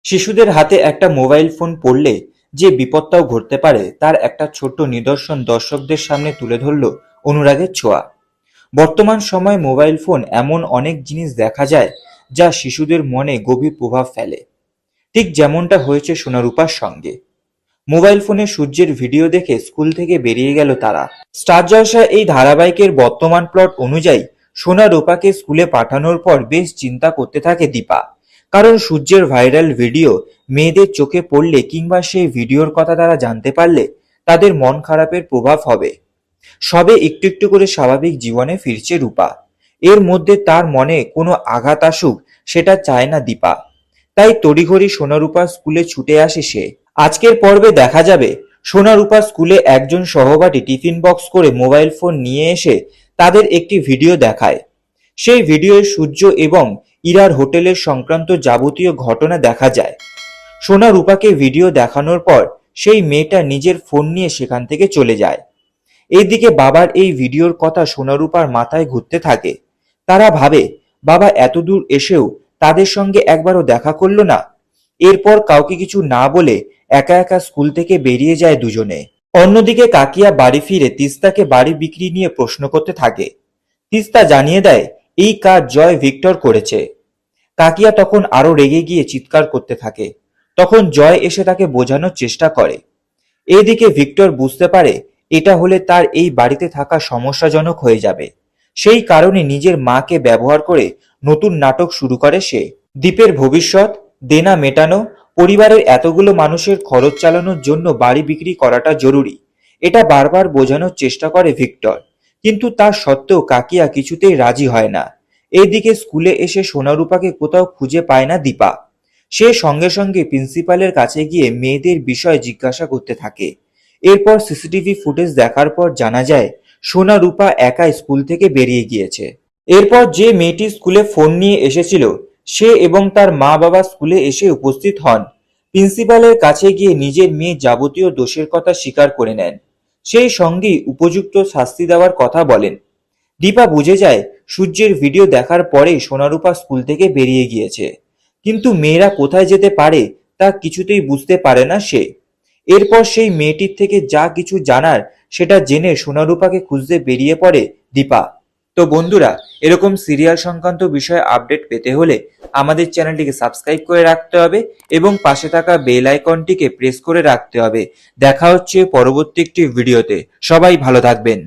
শিশুদের হাতে একটা মোবাইল ফোন পড়লে যে বিপদটাও ঘটতে পারে তার একটা ছোট্ট নিদর্শন দর্শকদের সামনে তুলে ধরল অনুরাগের ছোঁয়া। বর্তমান সময়ে মোবাইল ফোন এমন অনেক জিনিস দেখা যায় যা শিশুদের মনে গভীর প্রভাব ফেলে, ঠিক যেমনটা হয়েছে সোনারূপার সঙ্গে। মোবাইল ফোনে সূর্যের ভিডিও দেখে স্কুল থেকে বেরিয়ে গেল তারা। স্টার জলসা এই ধারাবাহিকের বর্তমান প্লট অনুযায়ী সোনারূপাকে স্কুলে পাঠানোর পর বেশ চিন্তা করতে থাকে দীপা। কারণ সূর্যের ভাইরাল ভিডিও মেয়েদের চোখে পড়লে কিংবা সেই ভিডিওর কথা তারা জানতে পারলে তাদের মন খারাপের প্রভাব হবে। সবে একটু একটু করে স্বাভাবিক জীবনে ফিরছে রূপা। এর মধ্যে তার মনে কোনো আঘাত আসুক সেটা চায় না দীপা। তাই তড়িঘড়ি সোনারূপা স্কুলে ছুটে আসে সে। আজকের পর্বে দেখা যাবে সোনারূপা স্কুলে একজন সহপাঠী টিফিন বক্স করে মোবাইল ফোন নিয়ে এসে তাদের একটি ভিডিও দেখায়। সেই ভিডিওয় সূর্য এবং ইরার হোটেলের সংক্রান্ত যাবতীয় ঘটনা দেখা যায়। সোনারূপাকে ভিডিও দেখানোর পর সেই মেয়েটা নিজের ফোন নিয়ে সেখান থেকে চলে যায়। এইদিকে বাবার এই ভিডিওর কথা সোনারূপার মাথায় ঘুরতে থাকে। তারা ভাবে, বাবা এত দূর এসেও তাদের সঙ্গে একবারও দেখা করলো না। এরপর কাউকে কিছু না বলে একা একা স্কুল থেকে বেরিয়ে যায় দুজনে। অন্যদিকে কাকিয়া বাড়ি ফিরে তিস্তাকে বাড়ি বিক্রি নিয়ে প্রশ্ন করতে থাকে। তিস্তা জানিয়ে দেয় এই কাজ জয় ভিক্টর করেছে। কাকিয়া তখন আরো রেগে গিয়ে চিৎকার করতে থাকে। তখন জয় এসে তাকে বোঝানোর চেষ্টা করে। এইদিকে ভিক্টর বুঝতে পারে এটা হলে তার এই বাড়িতে থাকা সমস্যাজনক হয়ে যাবে। সেই কারণে নিজের মাকে ব্যবহার করে নতুন নাটক শুরু করে সে। দ্বীপের ভবিষ্যৎ, দেনা মেটানো, পরিবারের এতগুলো মানুষের খরচ চালানোর জন্য বাড়ি বিক্রি করাটা জরুরি, এটা বারবার বোঝানোর চেষ্টা করে ভিক্টর। কিন্তু তার সত্ত্বেও কাকিয়া কিছুতেই রাজি হয় না। এইদিকে স্কুলে এসে সোনারূপাকে কোথাও খুঁজে পায় না দীপা। সে সঙ্গে সঙ্গে প্রিন্সিপালের কাছে গিয়ে মেয়েদের বিষয় জিজ্ঞাসা করতে থাকে। এরপর সিসিটিভি ফুটেজ দেখার পর জানা যায় সোনারূপা একা স্কুল থেকে বেরিয়ে গিয়েছে। এরপর যে মেয়েটি স্কুলে ফোন নিয়ে এসেছিল সে এবং তার মা বাবা স্কুলে এসে উপস্থিত হন। প্রিন্সিপালের কাছে গিয়ে নিজের মেয়ে যাবতীয় দোষের কথা স্বীকার করে নেন। সেই সঙ্গেই উপযুক্ত শাস্তি দেওয়ার কথা বলেন। দীপা বুঝে যায় সূর্যের ভিডিও দেখার পরেই সোনারূপা স্কুল থেকে বেরিয়ে গিয়েছে, কিন্তু মেয়েরা কোথায় যেতে পারে তা কিছুতেই বুঝতে পারে না সে। এরপর সেই মেয়েটির থেকে যা কিছু জানার সেটা জেনে সোনারূপাকে খুঁজতে বেরিয়ে পড়ে দীপা। তো বন্ধুরা, এরকম সিরিয়াল সংক্রান্ত বিষয়ে আপডেট পেতে হলে আমাদের চ্যানেলটিকে সাবস্ক্রাইব করে রাখতে হবে এবং পাশে থাকা বেল আইকনটিকে প্রেস করে রাখতে হবে। দেখা হচ্ছে পরবর্তী একটি ভিডিওতে। সবাই ভালো থাকবেন।